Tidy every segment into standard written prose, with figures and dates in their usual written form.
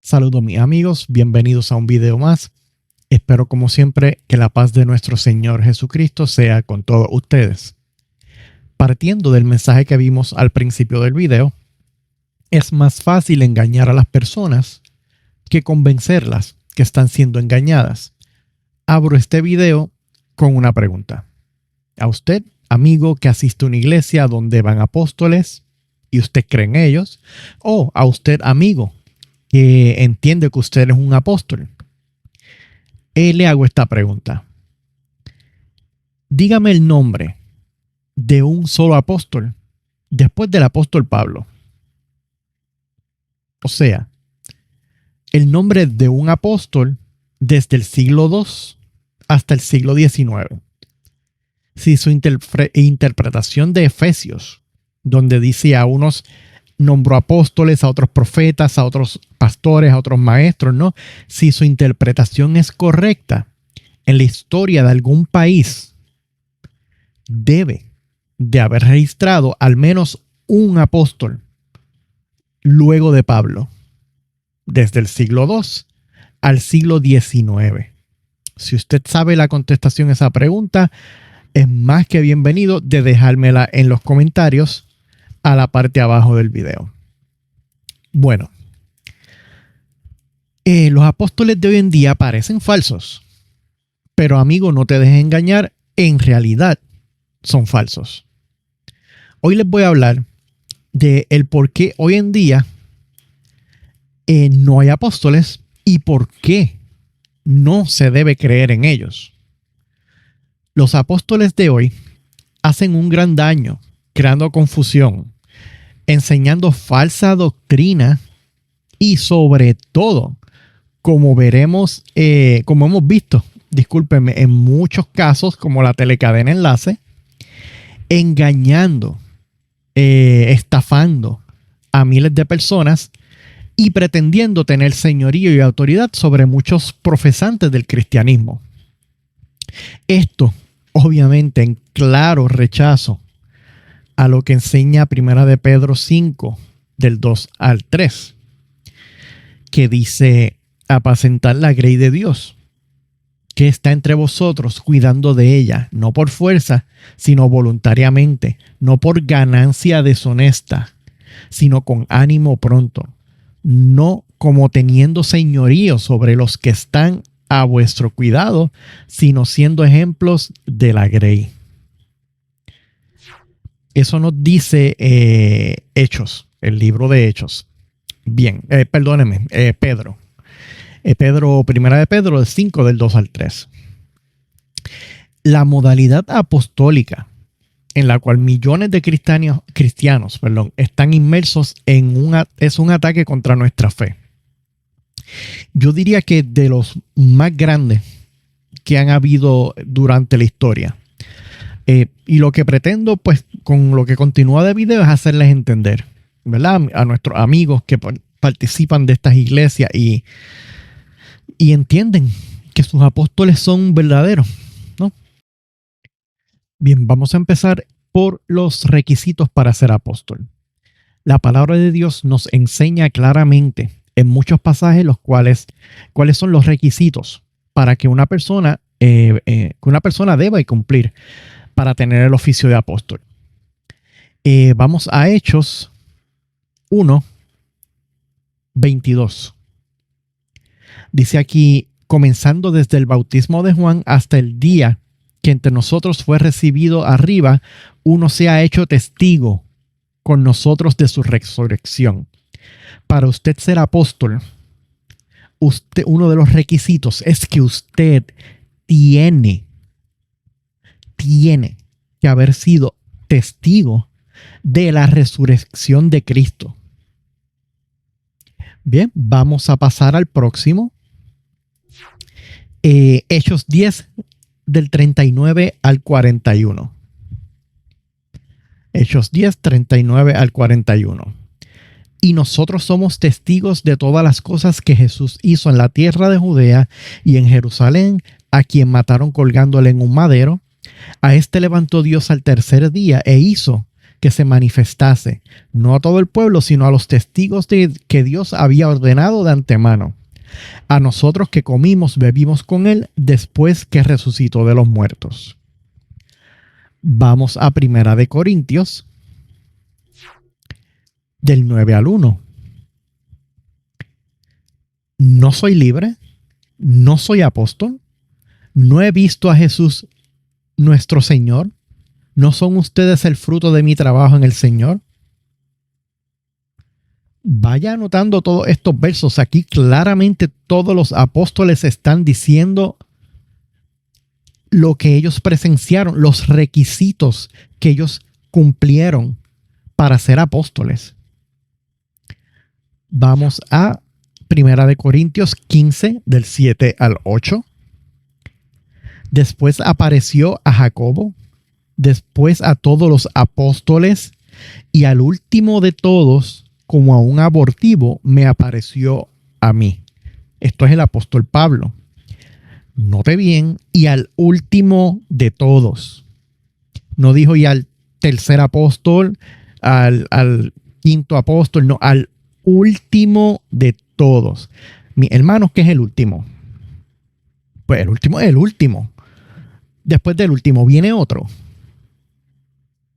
Saludos mis amigos, bienvenidos a un video más. Espero como siempre que la paz de nuestro Señor Jesucristo sea con todos ustedes. Partiendo del mensaje que vimos al principio del video, es más fácil engañar a las personas que convencerlas que están siendo engañadas. Abro este video con una pregunta. A usted, amigo que asiste a una iglesia donde van apóstoles y usted cree en ellos, o a usted, amigo, que entiende que usted es un apóstol, le hago esta pregunta. Dígame el nombre de un solo apóstol después del apóstol Pablo. O sea, el nombre de un apóstol desde el siglo II hasta el siglo XIX. Si su interpretación de Efesios, donde dice a unos nombró apóstoles, a otros profetas, a otros pastores, a otros maestros, ¿no? Si su interpretación es correcta en la historia de algún país, debe de haber registrado al menos un apóstol luego de Pablo, desde el siglo II al siglo XIX. Si usted sabe la contestación a esa pregunta, es más que bienvenido de dejármela en los comentarios a la parte abajo del video. Bueno, los apóstoles de hoy en día parecen falsos, pero amigo, no te dejes engañar, en realidad son falsos. Hoy les voy a hablar de el por qué hoy en día no hay apóstoles y por qué no se debe creer en ellos. Los apóstoles de hoy hacen un gran daño creando confusión, enseñando falsa doctrina y sobre todo, como veremos, como hemos visto, discúlpenme, en muchos casos como la telecadena Enlace, engañando, estafando a miles de personas y pretendiendo tener señorío y autoridad sobre muchos profesantes del cristianismo. Esto, obviamente, en claro rechazo a lo que enseña Primera de Pedro 5, del 2 al 3, que dice: apacentar la grey de Dios, que está entre vosotros, cuidando de ella, no por fuerza, sino voluntariamente, no por ganancia deshonesta, sino con ánimo pronto, no como teniendo señorío sobre los que están a vuestro cuidado, sino siendo ejemplos de la grey. Eso nos dice Hechos, el libro de Hechos. Bien, perdónenme, Pedro. Primera de Pedro 5, del 2 al 3. La modalidad apostólica en la cual millones de cristianos están inmersos es un ataque contra nuestra fe. Yo diría que de los más grandes que han habido durante la historia. Y lo que pretendo, pues, con lo que continúa de video es hacerles entender, ¿verdad? A nuestros amigos que participan de estas iglesias y entienden que sus apóstoles son verdaderos, ¿no? Bien, vamos a empezar por los requisitos para ser apóstol. La palabra de Dios nos enseña claramente en muchos pasajes cuáles son los requisitos para que una persona deba cumplir para tener el oficio de apóstol. Vamos a Hechos 1, 22. Dice aquí: comenzando desde el bautismo de Juan hasta el día que entre nosotros fue recibido arriba, uno se ha hecho testigo con nosotros de su resurrección. Para usted ser apóstol, uno de los requisitos es que usted tiene que haber sido testigo de la resurrección de Cristo. Bien, vamos a pasar al próximo. Hechos 10, del 39 al 41. Hechos 10, 39 al 41. Y nosotros somos testigos de todas las cosas que Jesús hizo en la tierra de Judea y en Jerusalén, a quien mataron colgándole en un madero. A este levantó Dios al tercer día e hizo que se manifestase, no a todo el pueblo, sino a los testigos que Dios había ordenado de antemano, a nosotros que comimos, bebimos con él después que resucitó de los muertos. Vamos a Primera de Corintios, del 9 al 1. No soy libre, no soy apóstol, no he visto a Jesús nuestro Señor. ¿No son ustedes el fruto de mi trabajo en el Señor? Vaya anotando todos estos versos. Aquí claramente todos los apóstoles están diciendo lo que ellos presenciaron, los requisitos que ellos cumplieron para ser apóstoles. Vamos a Primera de Corintios 15, del 7 al 8. Después apareció a Jacobo, después a todos los apóstoles, y al último de todos, como a un abortivo, me apareció a mí. Esto es el apóstol Pablo. Note bien, y al último de todos. No dijo y al tercer apóstol, al quinto apóstol, no, al último de todos. Mi hermano, ¿qué es el último? Pues el último es el último. Después del último viene otro.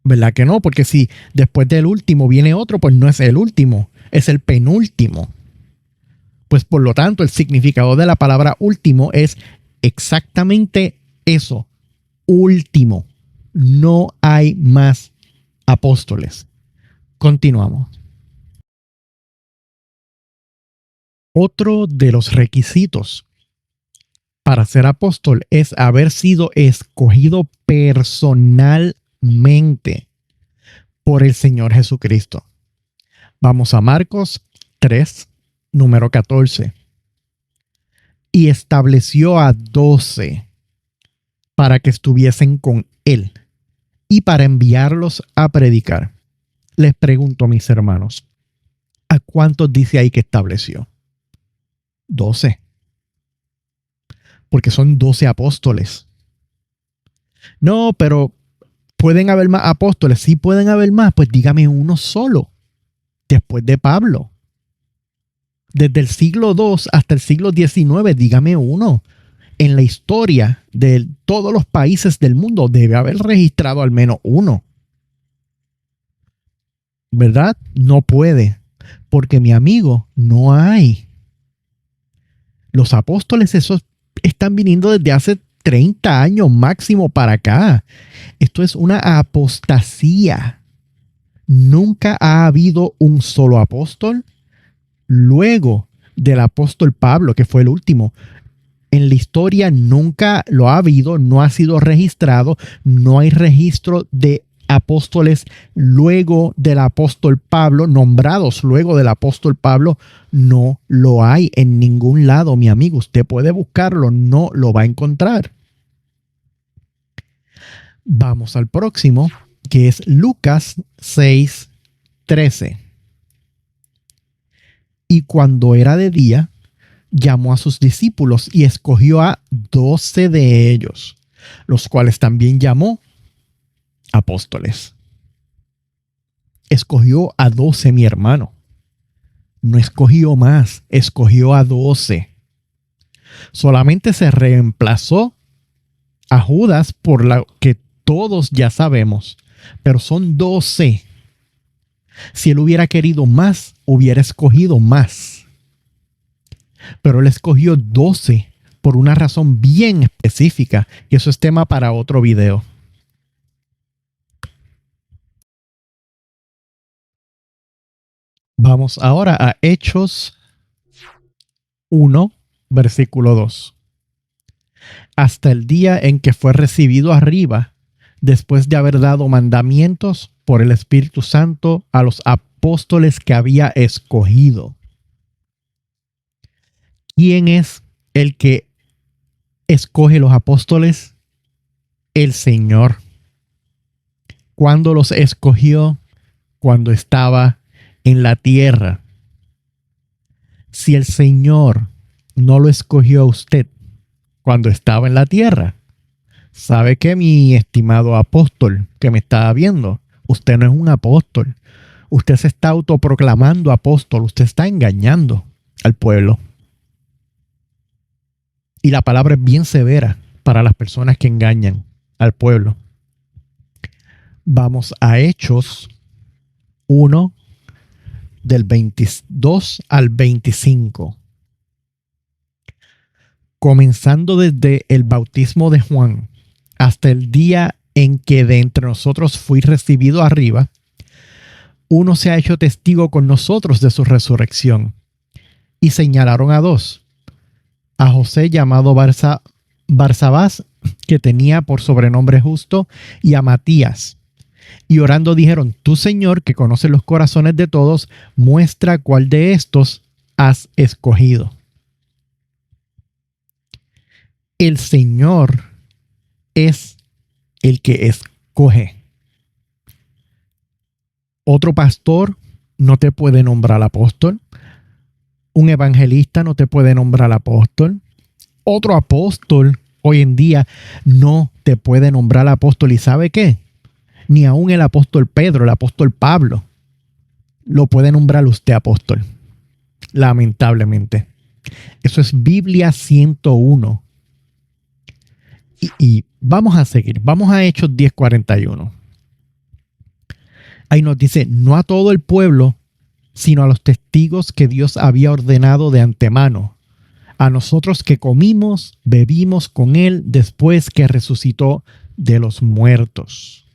¿Verdad que no? Porque si después del último viene otro, pues no es el último, es el penúltimo. Pues por lo tanto, el significado de la palabra último es exactamente eso, último. No hay más apóstoles. Continuamos. Otro de los requisitos para ser apóstol es haber sido escogido personalmente por el Señor Jesucristo. Vamos a Marcos 3, número 14. Y estableció a 12 para que estuviesen con él y para enviarlos a predicar. Les pregunto, mis hermanos, ¿a cuántos dice ahí que estableció? 12. Porque son 12 apóstoles. No, pero ¿pueden haber más apóstoles? Sí pueden haber más. Pues dígame uno solo. Después de Pablo. Desde el siglo II hasta el siglo XIX, dígame uno. En la historia de todos los países del mundo debe haber registrado al menos uno. ¿Verdad? No puede. Porque mi amigo, no hay. Los apóstoles esos están viniendo desde hace 30 años máximo para acá. Esto es una apostasía. Nunca ha habido un solo apóstol luego del apóstol Pablo, que fue el último. En la historia nunca lo ha habido, no ha sido registrado, no hay registro de apóstoles luego del apóstol Pablo, nombrados luego del apóstol Pablo, no lo hay en ningún lado, mi amigo. Usted puede buscarlo, no lo va a encontrar. Vamos al próximo, que es Lucas 6:13. Y cuando era de día, llamó a sus discípulos y escogió a 12 de ellos, los cuales también llamó apóstoles. Escogió a 12, mi hermano. No escogió más, escogió a 12. Solamente se reemplazó a Judas por la que todos ya sabemos, pero son 12. Si él hubiera querido más, hubiera escogido más. Pero él escogió 12 por una razón bien específica, y eso es tema para otro video. Vamos ahora a Hechos 1, versículo 2. Hasta el día en que fue recibido arriba, después de haber dado mandamientos por el Espíritu Santo a los apóstoles que había escogido. ¿Quién es el que escoge los apóstoles? El Señor. ¿Cuándo los escogió? Cuando estaba en la tierra. Si el Señor no lo escogió a usted cuando estaba en la tierra, ¿sabe qué, mi estimado apóstol que me está viendo? Usted no es un apóstol. Usted se está autoproclamando apóstol. Usted está engañando al pueblo. Y la palabra es bien severa para las personas que engañan al pueblo. Vamos a Hechos 1, del 22 al 25. Comenzando desde el bautismo de Juan hasta el día en que de entre nosotros fui recibido arriba, uno se ha hecho testigo con nosotros de su resurrección. Y señalaron a dos: a José llamado Barsabás, que tenía por sobrenombre Justo, y a Matías. Y orando dijeron: tú, Señor, que conoces los corazones de todos, muestra cuál de estos has escogido. El Señor es el que escoge. Otro pastor no te puede nombrar apóstol. Un evangelista no te puede nombrar apóstol. Otro apóstol hoy en día no te puede nombrar apóstol. ¿Y sabe qué? Ni aún el apóstol Pedro, el apóstol Pablo, lo puede nombrar usted apóstol. Lamentablemente. Eso es Biblia 101. Y vamos a seguir. Vamos a Hechos 10:41. Ahí nos dice: no a todo el pueblo, sino a los testigos que Dios había ordenado de antemano, a nosotros que comimos, bebimos con él después que resucitó de los muertos.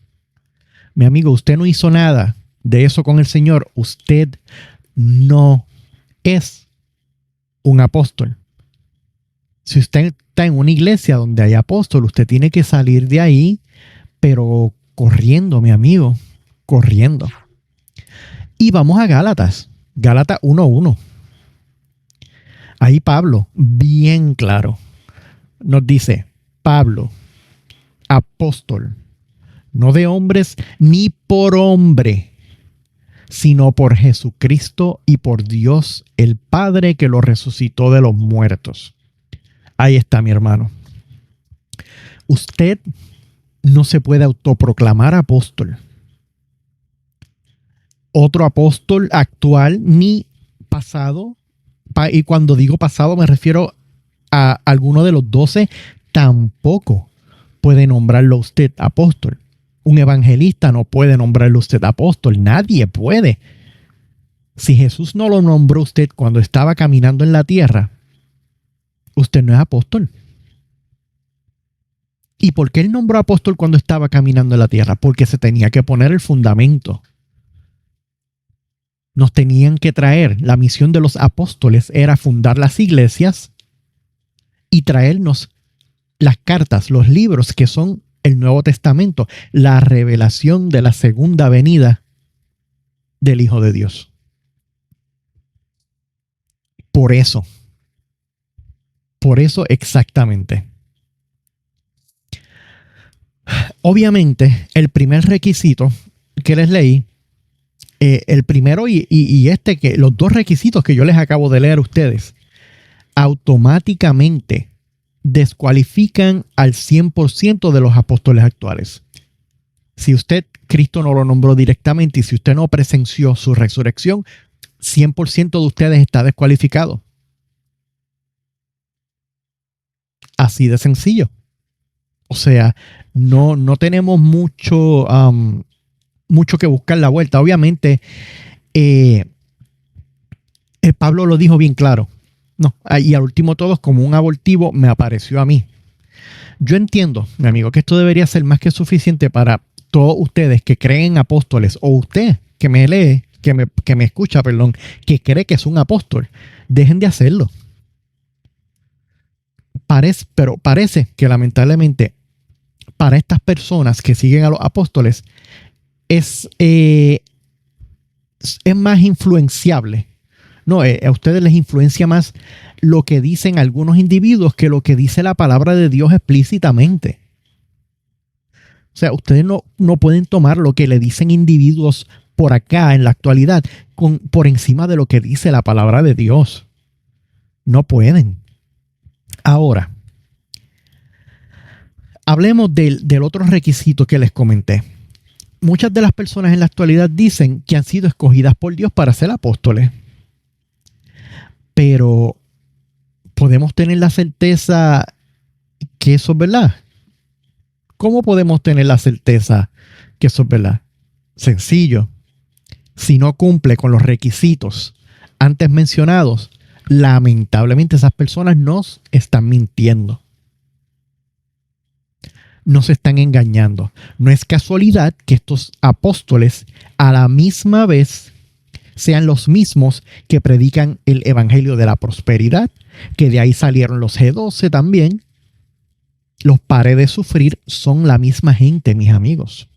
Mi amigo, usted no hizo nada de eso con el Señor. Usted no es un apóstol. Si usted está en una iglesia donde hay apóstol, usted tiene que salir de ahí, pero corriendo, mi amigo, corriendo. Y vamos a Gálatas 1:1. Ahí Pablo, bien claro, nos dice: Pablo, apóstol, no de hombres ni por hombre, sino por Jesucristo y por Dios el Padre que lo resucitó de los muertos. Ahí está, mi hermano. Usted no se puede autoproclamar apóstol. Otro apóstol actual ni pasado, y cuando digo pasado me refiero a alguno de los 12, tampoco puede nombrarlo usted apóstol. Un evangelista no puede nombrarlo usted apóstol. Nadie puede. Si Jesús no lo nombró usted cuando estaba caminando en la tierra, usted no es apóstol. ¿Y por qué él nombró apóstol cuando estaba caminando en la tierra? Porque se tenía que poner el fundamento. Nos tenían que traer. La misión de los apóstoles era fundar las iglesias y traernos las cartas, los libros que son el Nuevo Testamento, la revelación de la segunda venida del Hijo de Dios. Por eso exactamente. Obviamente, el primer requisito que les leí, el primero y los dos requisitos que yo les acabo de leer a ustedes, automáticamente descualifican al 100% de los apóstoles actuales. Si Cristo no lo nombró directamente y si usted no presenció su resurrección, 100% de ustedes está descualificado. Así de sencillo. O sea, no tenemos mucho que buscar la vuelta. Obviamente, Pablo lo dijo bien claro. No, y al último todos, como un abortivo, me apareció a mí. Yo entiendo, mi amigo, que esto debería ser más que suficiente para todos ustedes que creen apóstoles, o usted que me lee, que me escucha, perdón, que cree que es un apóstol. Dejen de hacerlo. Pero parece que lamentablemente para estas personas que siguen a los apóstoles es más influenciable. No, a ustedes les influencia más lo que dicen algunos individuos que lo que dice la palabra de Dios explícitamente. O sea, ustedes no pueden tomar lo que le dicen individuos por acá en la actualidad por encima de lo que dice la palabra de Dios. No pueden. Ahora, hablemos del otro requisito que les comenté. muchas de las personas en la actualidad dicen que han sido escogidas por Dios para ser apóstoles, pero ¿podemos tener la certeza que eso es verdad? ¿Cómo podemos tener la certeza que eso es verdad? Sencillo. Si no cumple con los requisitos antes mencionados, lamentablemente esas personas nos están mintiendo. Nos están engañando. No es casualidad que estos apóstoles a la misma vez sean los mismos que predican el evangelio de la prosperidad, que de ahí salieron los G12 también. Los pares de sufrir son la misma gente, mis amigos.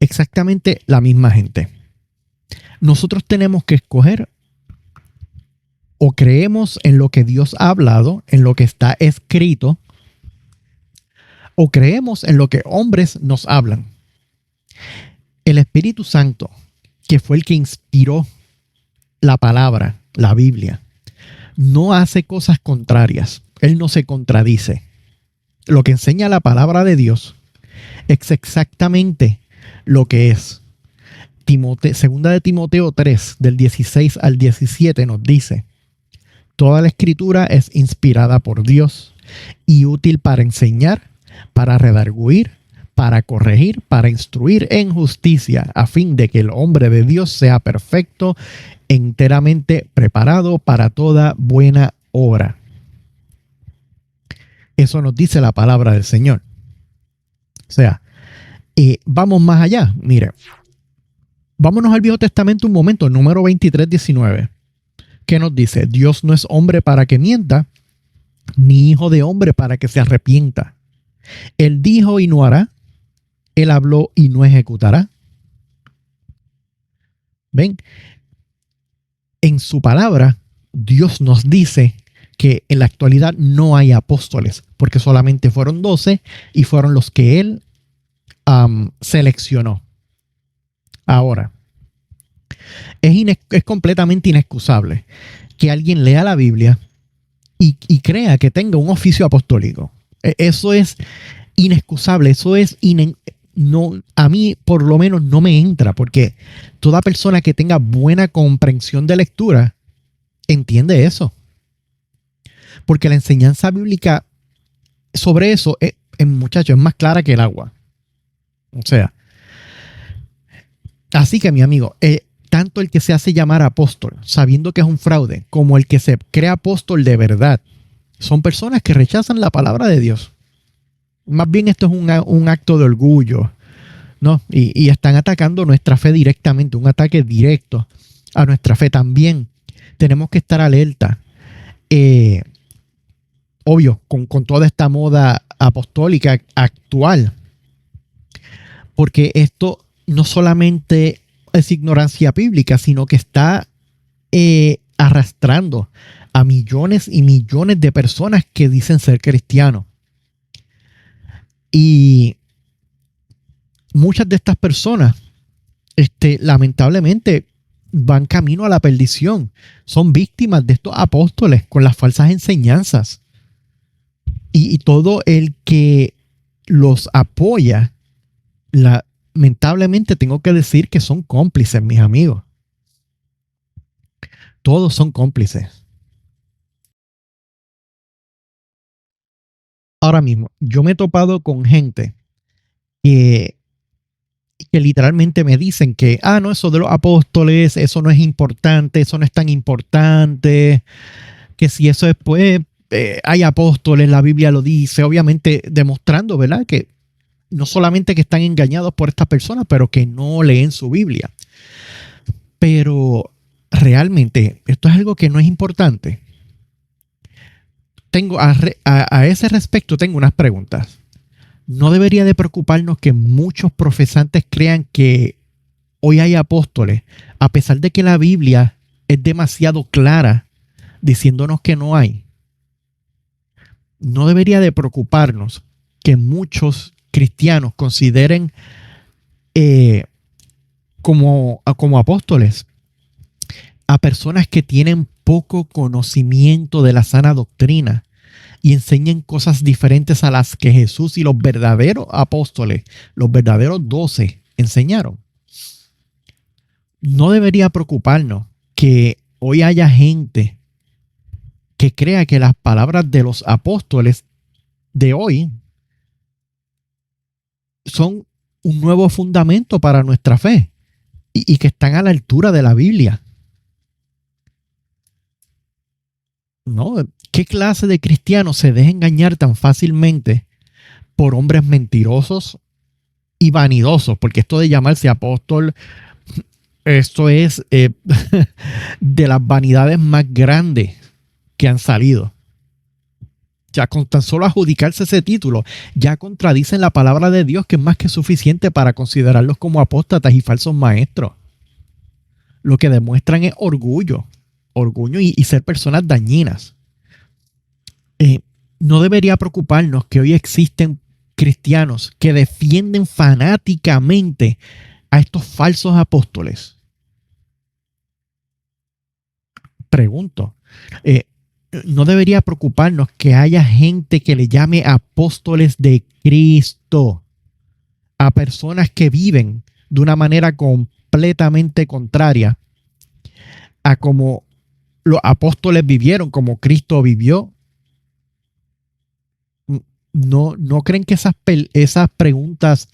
Exactamente la misma gente. Nosotros tenemos que escoger: o creemos en lo que Dios ha hablado, en lo que está escrito, o creemos en lo que hombres nos hablan. El Espíritu Santo, que fue el que inspiró la palabra, la Biblia, no hace cosas contrarias. Él no se contradice. Lo que enseña la palabra de Dios es exactamente lo que es. Segunda de Timoteo 3, del 16 al 17 nos dice: toda la escritura es inspirada por Dios y útil para enseñar, para redarguir, para corregir, para instruir en justicia, a fin de que el hombre de Dios sea perfecto, enteramente preparado para toda buena obra. Eso nos dice la palabra del Señor. O sea, vamos más allá. Mire, vámonos al Viejo Testamento un momento, número 23, 19. ¿Qué nos dice? Dios no es hombre para que mienta, ni hijo de hombre para que se arrepienta. Él dijo y no hará. Él habló y no ejecutará. ¿Ven? En su palabra, Dios nos dice que en la actualidad no hay apóstoles, porque solamente fueron 12 y fueron los que Él seleccionó. Ahora, es completamente inexcusable que alguien lea la Biblia y crea que tenga un oficio apostólico. Eso es inexcusable, eso es no, a mí por lo menos no me entra, porque toda persona que tenga buena comprensión de lectura entiende eso. Porque la enseñanza bíblica sobre eso, muchachos, es más clara que el agua. O sea, así que mi amigo, tanto el que se hace llamar apóstol, sabiendo que es un fraude, como el que se cree apóstol de verdad, son personas que rechazan la palabra de Dios. Más bien esto es un acto de orgullo, ¿no? Y están atacando nuestra fe directamente, un ataque directo a nuestra fe. También tenemos que estar alerta. Obvio, con toda esta moda apostólica actual, porque esto no solamente es ignorancia bíblica, sino que está arrastrando a millones y millones de personas que dicen ser cristianos. Y muchas de estas personas, lamentablemente, van camino a la perdición. Son víctimas de estos apóstoles con las falsas enseñanzas. Y todo el que los apoya, lamentablemente tengo que decir que son cómplices, mis amigos. Todos son cómplices. Ahora mismo, yo me he topado con gente que literalmente me dicen que, no, eso de los apóstoles, eso no es importante, eso no es tan importante, que si eso es, pues, hay apóstoles, la Biblia lo dice, obviamente demostrando, ¿verdad?, que no solamente que están engañados por estas personas, pero que no leen su Biblia. Pero realmente esto es algo que no es importante. Tengo a ese respecto tengo unas preguntas. ¿No debería de preocuparnos que muchos profesantes crean que hoy hay apóstoles, a pesar de que la Biblia es demasiado clara diciéndonos que no hay? ¿No debería de preocuparnos que muchos cristianos consideren como apóstoles a personas que tienen poco conocimiento de la sana doctrina y enseñen cosas diferentes a las que Jesús y los verdaderos apóstoles, los verdaderos 12, enseñaron. No debería preocuparnos que hoy haya gente que crea que las palabras de los apóstoles de hoy son un nuevo fundamento para nuestra fe y que están a la altura de la Biblia. ¿No? ¿Qué clase de cristiano se deja engañar tan fácilmente por hombres mentirosos y vanidosos? Porque esto de llamarse apóstol, esto es de las vanidades más grandes que han salido. Ya con tan solo adjudicarse ese título, ya contradicen la palabra de Dios, que es más que suficiente para considerarlos como apóstatas y falsos maestros. Lo que demuestran es orgullo y ser personas dañinas. No debería preocuparnos que hoy existen cristianos que defienden fanáticamente a estos falsos apóstoles. Pregunto, no debería preocuparnos que haya gente que le llame apóstoles de Cristo a personas que viven de una manera completamente contraria a como los apóstoles vivieron, como Cristo vivió. ¿No creen que esas preguntas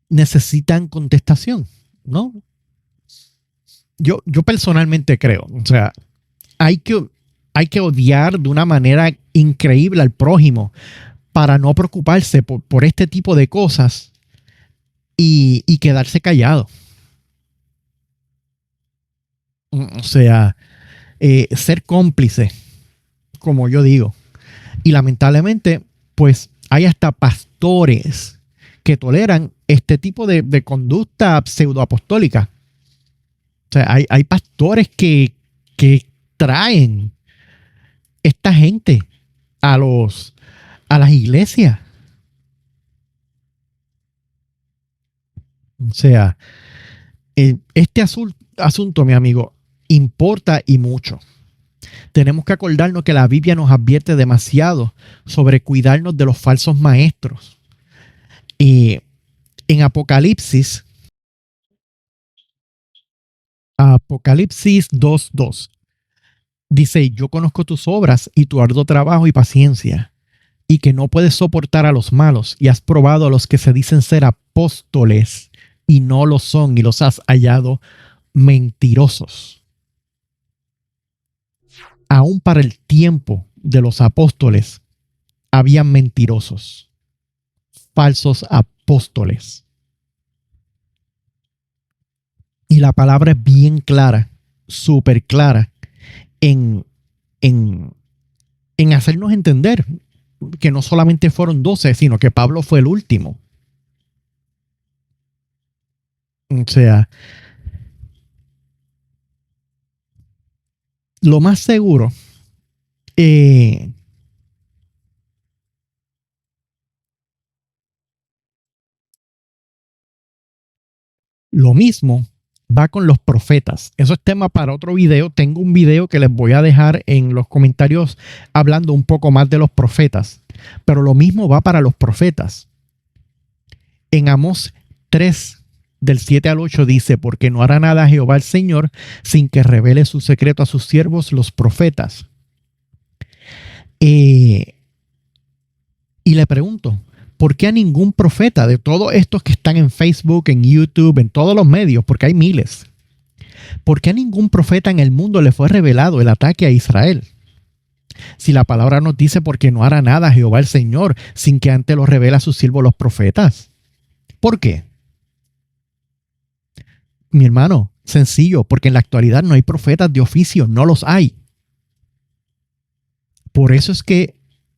necesitan contestación? ¿No? Yo personalmente creo, o sea, hay que odiar de una manera increíble al prójimo para no preocuparse por este tipo de cosas y quedarse callado. O sea, ser cómplice, como yo digo. Y lamentablemente, pues hay hasta pastores que toleran este tipo de conducta pseudoapostólica. O sea, hay pastores que traen esta gente a las iglesias. O sea, este asunto, mi amigo, importa y mucho. Tenemos que acordarnos que la Biblia nos advierte demasiado sobre cuidarnos de los falsos maestros. En Apocalipsis 2:2 dice: yo conozco tus obras y tu arduo trabajo y paciencia, y que no puedes soportar a los malos, y has probado a los que se dicen ser apóstoles y no lo son, y los has hallado mentirosos. Aún para el tiempo de los apóstoles habían mentirosos, falsos apóstoles. Y la palabra es bien clara, súper clara, en hacernos entender que no solamente fueron 12, sino que Pablo fue el último. O sea, lo más seguro, lo mismo va con los profetas. Eso es tema para otro video. Tengo un video que les voy a dejar en los comentarios hablando un poco más de los profetas. Pero lo mismo va para los profetas. En Amós 3, del 7 al 8 dice: porque no hará nada Jehová el Señor sin que revele su secreto a sus siervos los profetas. Y le pregunto, ¿por qué a ningún profeta de todos estos que están en Facebook, en YouTube, en todos los medios, porque hay miles, por qué a ningún profeta en el mundo le fue revelado el ataque a Israel? Si la palabra nos dice: porque no hará nada Jehová el Señor sin que antes lo revele a sus siervos los profetas. ¿Por qué? Mi hermano, sencillo, porque en la actualidad no hay profetas de oficio, no los hay. Por eso es que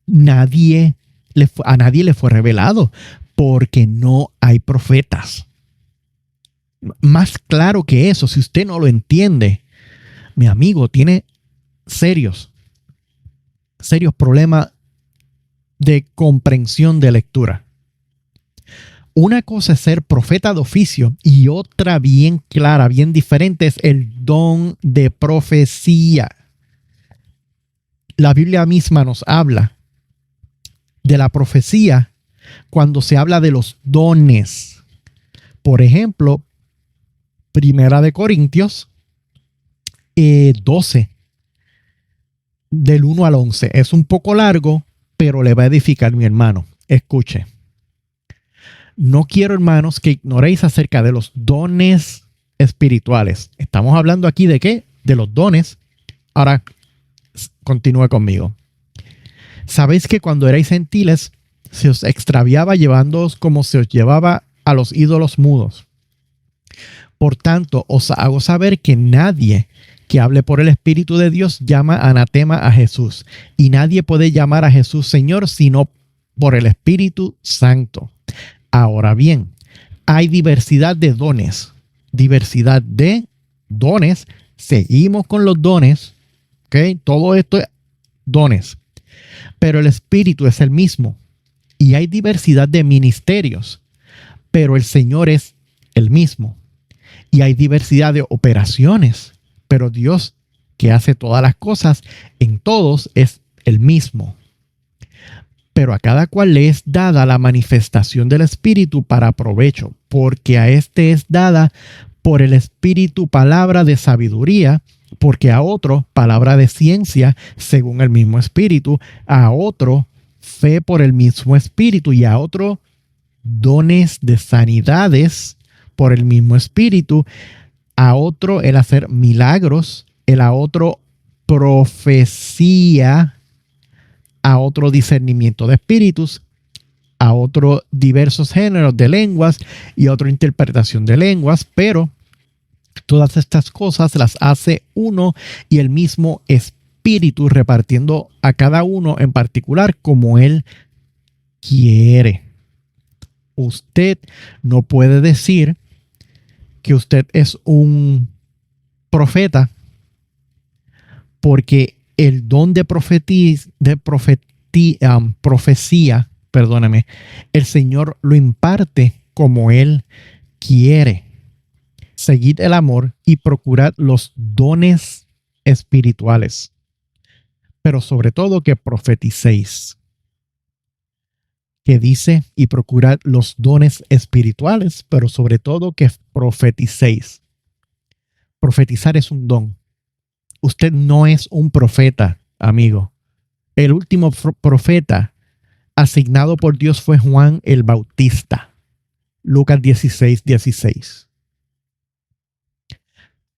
a nadie le fue revelado, porque no hay profetas. Más claro que eso, si usted no lo entiende, mi amigo, tiene serios problemas de comprensión de lectura. Una cosa es ser profeta de oficio y otra bien clara, bien diferente, es el don de profecía. la Biblia misma nos habla de la profecía cuando se habla de los dones. Por ejemplo, Primera de Corintios 12, del 1 al 11. Es un poco largo, pero le va a edificar, mi hermano. Escuche. No quiero, hermanos, que ignoréis acerca de los dones espirituales. Estamos hablando aquí de qué? De los dones. Ahora, continúe conmigo. Sabéis que cuando erais gentiles, se os extraviaba llevándoos como se os llevaba a los ídolos mudos. Por tanto, os hago saber que nadie que hable por el Espíritu de Dios llama anatema a Jesús. Y nadie puede llamar a Jesús Señor sino por el Espíritu Santo. Ahora bien, hay diversidad de dones. Diversidad de dones. Seguimos con los dones. ¿Ok? Todo esto es dones. Pero el Espíritu es el mismo. Y hay diversidad de ministerios. Pero el Señor es el mismo. Y hay diversidad de operaciones. Pero Dios, que hace todas las cosas, en todos es el mismo. Pero a cada cual le es dada la manifestación del Espíritu para provecho, porque a este es dada por el Espíritu palabra de sabiduría, porque a otro palabra de ciencia según el mismo Espíritu, a otro fe por el mismo Espíritu y a otro dones de sanidades por el mismo Espíritu, a otro el hacer milagros, a otro profecía, a otro discernimiento de espíritus, a otro diversos géneros de lenguas y a otra interpretación de lenguas, pero todas estas cosas las hace uno y el mismo Espíritu, repartiendo a cada uno en particular como Él quiere. Usted no puede decir que usted es un profeta porque el don de profecía, perdóname, el Señor lo imparte como Él quiere. Seguid el amor y procurad los dones espirituales, pero sobre todo que profeticéis. Que dice, y procurad los dones espirituales, pero sobre todo que profeticéis. Profetizar es un don. Usted no es un profeta, amigo. El último profeta asignado por Dios fue Juan el Bautista. Lucas 16:16.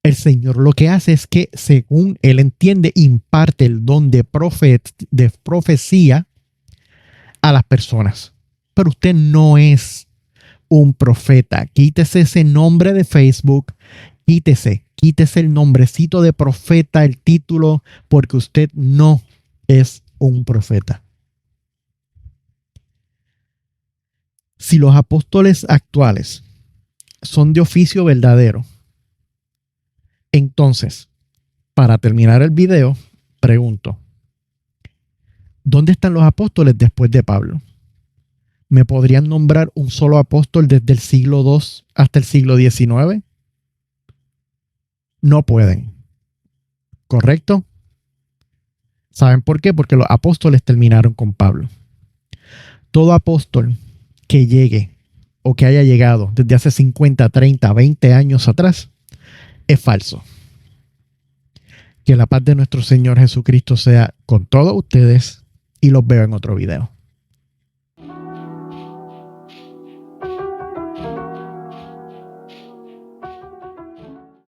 El Señor lo que hace es que, según Él entiende, imparte el don de profecía a las personas. Pero usted no es un profeta. Quítese ese nombre de Facebook. Quítese el nombrecito de profeta, el título, porque usted no es un profeta. Si los apóstoles actuales son de oficio verdadero, entonces, para terminar el video, pregunto, ¿dónde están los apóstoles después de Pablo? ¿Me podrían nombrar un solo apóstol desde el siglo II hasta el siglo XIX? No pueden. ¿Correcto? ¿Saben por qué? Porque los apóstoles terminaron con Pablo. Todo apóstol que llegue o que haya llegado desde hace 50, 30, 20 años atrás es falso. Que la paz de nuestro Señor Jesucristo sea con todos ustedes y los veo en otro video.